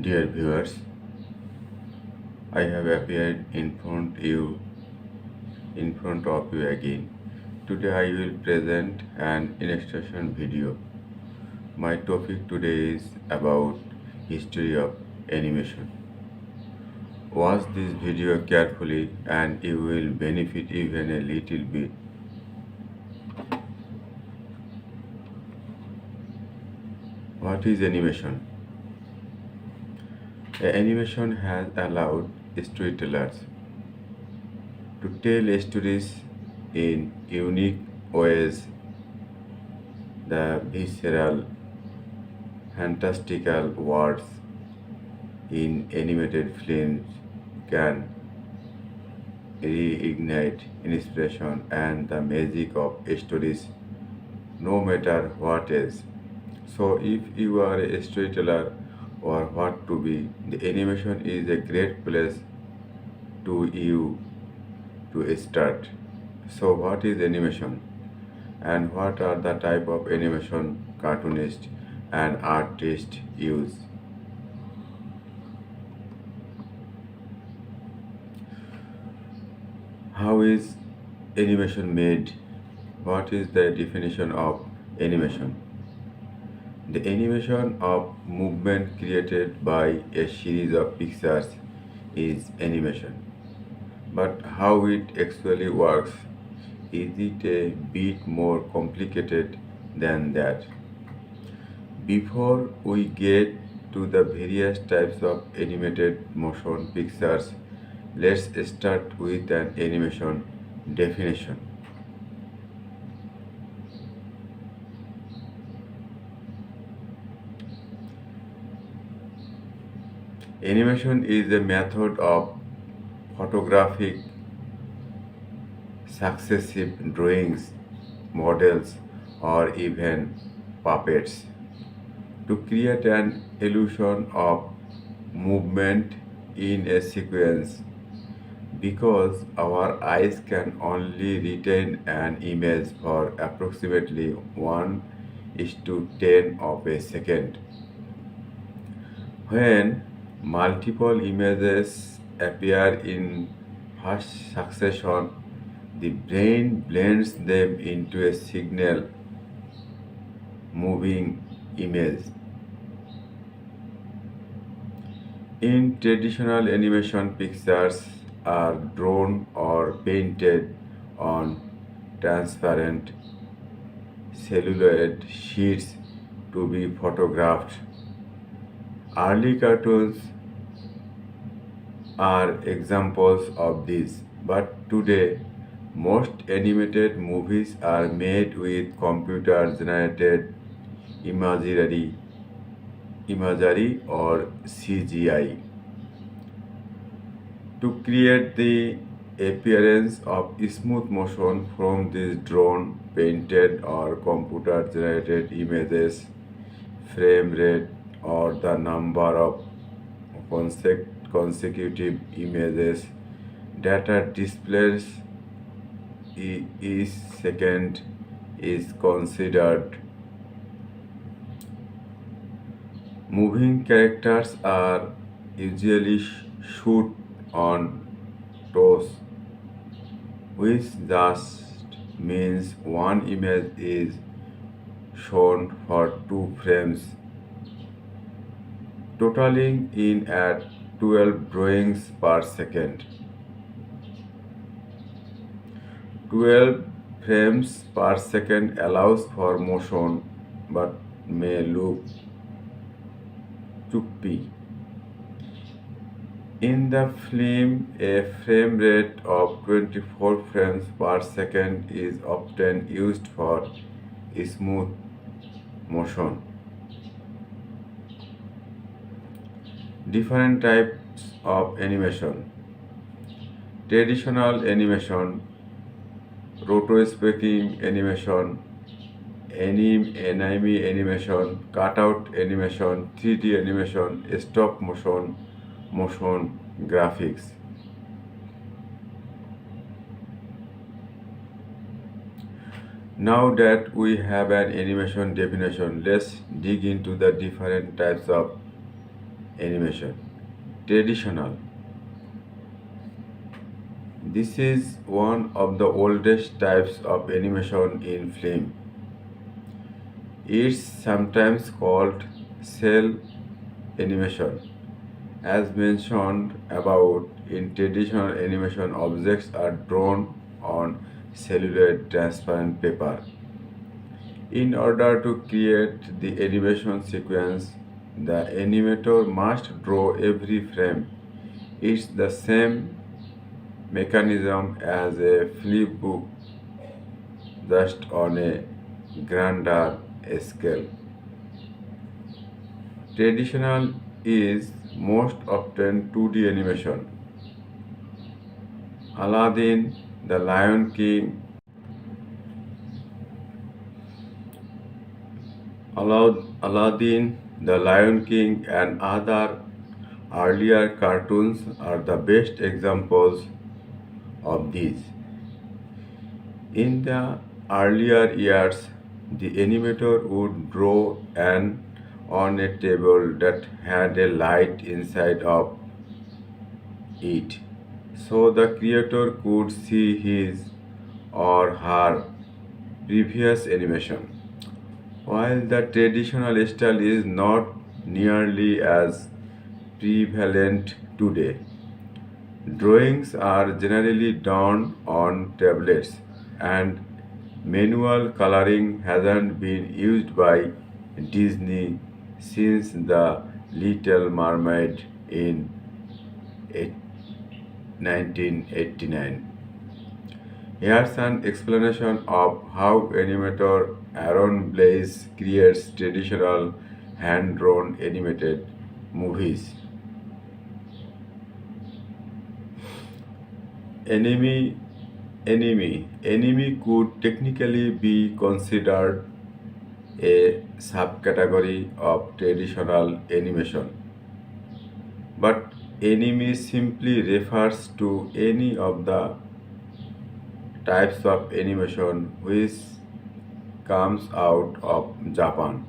Dear viewers, I have appeared in front of you again. Today I will present an illustration video. My topic today is about history of animation. Watch this video carefully and you will benefit even a little bit. What is animation? Animation has allowed storytellers to tell stories in unique ways. The visceral, fantastical words in animated films can reignite inspiration and the magic of stories no matter what age. So, if you are a storyteller or what to be, the animation is a great place to you to start. So, what is animation? And what are the type of animation cartoonists and artists use? How is animation made? What is the definition of animation? The animation of movement created by a series of pictures is animation. But how it actually works, is it a bit more complicated than that? Before we get to the various types of animated motion pictures, let's start with an animation definition. Animation is a method of photographic successive drawings, models, or even puppets to create an illusion of movement in a sequence. Because our eyes can only retain an image for approximately 1 is to 10 of a second. When multiple images appear in fast succession, the brain blends them into a single moving image. In traditional animation, pictures are drawn or painted on transparent celluloid sheets to be photographed. Early cartoons are examples of this, but today most animated movies are made with computer generated imagery, imagery or CGI to create the appearance of smooth motion from these drawn, painted, or computer generated images. Frame rate or the number of consecutive images data displays each second is considered. Moving characters are usually shoot on toes, which just means one image is shown for 2 frames, totaling in at 12 drawings per second. 12 frames per second allows for motion but may look choppy. In the film, a frame rate of 24 frames per second is often used for smooth motion. Different types of animation. Traditional animation, rotoscoping animation, anime animation, cutout animation, 3D animation, stop motion, motion graphics. Now that we have an animation definition, let's dig into the different types of animation. Traditional. This is one of the oldest types of animation in film. It's sometimes called cell animation. As mentioned above, in traditional animation, objects are drawn on celluloid transparent paper. In order to create the animation sequence, the animator must draw every frame. It's the same mechanism as a flip book, just on a grander scale. Traditional is most often 2D animation. Aladdin, The Lion King, Aladdin, The Lion King, and other earlier cartoons are the best examples of these. In the earlier years, the animator would draw an on a table that had a light inside of it, so the creator could see his or her previous animation. While the traditional style is not nearly as prevalent today, drawings are generally done on tablets, and manual coloring hasn't been used by Disney since The Little Mermaid in 1989. Here's an explanation of how animator Aaron Blaise creates traditional hand-drawn animated movies. Enemy Enemy could technically be considered a subcategory of traditional animation, but anime simply refers to any of the types of animation which comes out of Japan.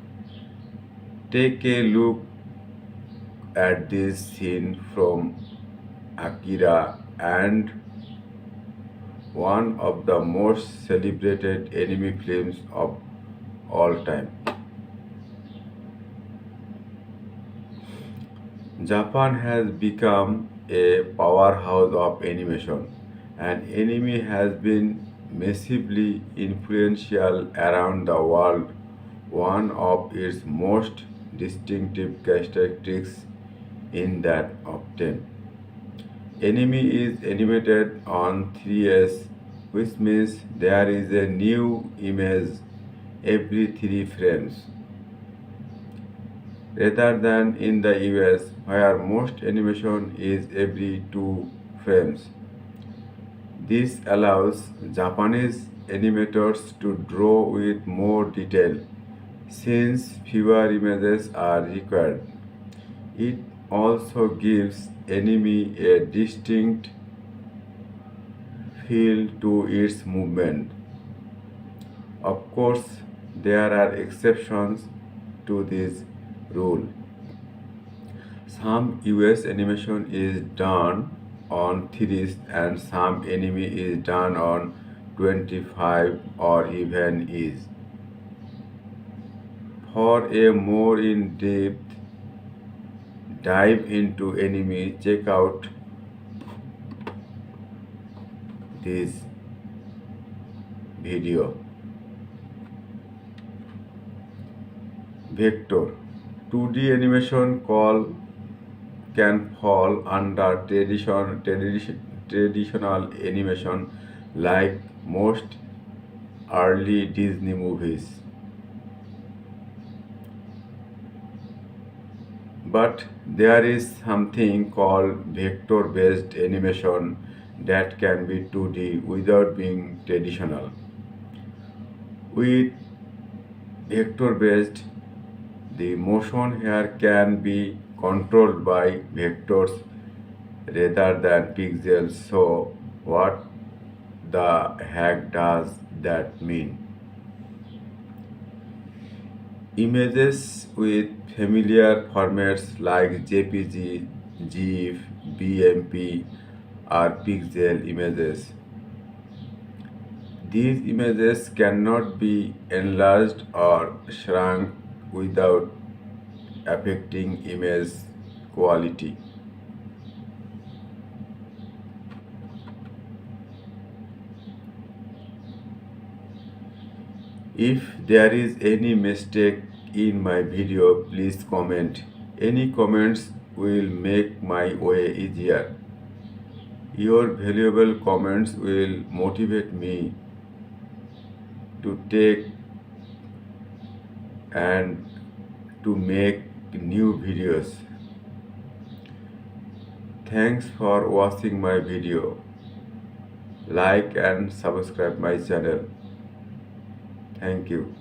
Take a look at this scene from Akira, and one of the most celebrated anime films of all time. Japan has become a powerhouse of animation, and anime has been massively influential around the world. One of its most distinctive characteristics in that often anime is animated on 3S, which means there is a new image every 3 frames, rather than in the US where most animation is every 2 frames. This allows Japanese animators to draw with more detail since fewer images are required. It also gives anime a distinct feel to its movement. Of course, there are exceptions to this rule. Some US animation is done on 3s and some anime is done on 25 or even is. For a more in-depth dive into anime, check out this video. Vector 2D animation can fall under traditional animation like most early Disney movies. But there is something called vector-based animation that can be 2D without being traditional. With vector-based, the motion here can be controlled by vectors rather than pixels. So what the heck does that mean? Images with familiar formats like JPG, GIF, BMP, or pixel images. These images cannot be enlarged or shrunk without affecting image quality. If there is any mistake in my video, please comment. Any comments will make my way easier. Your valuable comments will motivate me to take and to make new videos. Thanks for watching my video. Like and subscribe my channel. Thank you.